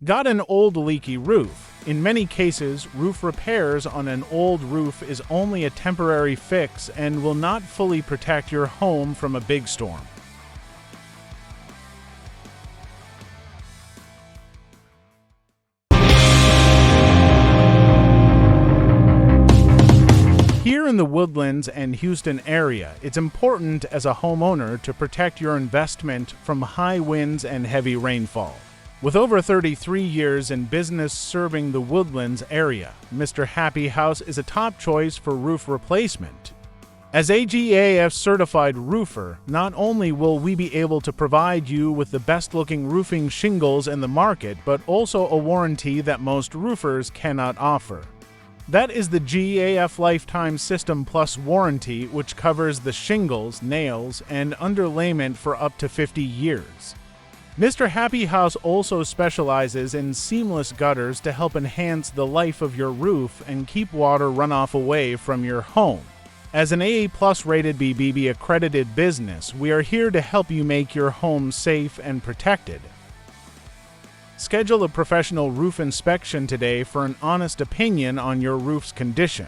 Got an old leaky roof? In many cases, roof repairs on an old roof is only a temporary fix and will not fully protect your home from a big storm. Here in the Woodlands and Houston area, it's important as a homeowner to protect your investment from high winds and heavy rainfall. With over 33 years in business serving the Woodlands area, Mr. Happy House is a top choice for roof replacement. As a GAF Certified Roofer, not only will we be able to provide you with the best-looking roofing shingles in the market, but also a warranty that most roofers cannot offer. That is the GAF Lifetime System Plus warranty, which covers the shingles, nails, and underlayment for up to 50 years. Mr. Happy House also specializes in seamless gutters to help enhance the life of your roof and keep water runoff away from your home. As an AA+ rated BBB accredited business, we are here to help you make your home safe and protected. Schedule a professional roof inspection today for an honest opinion on your roof's condition.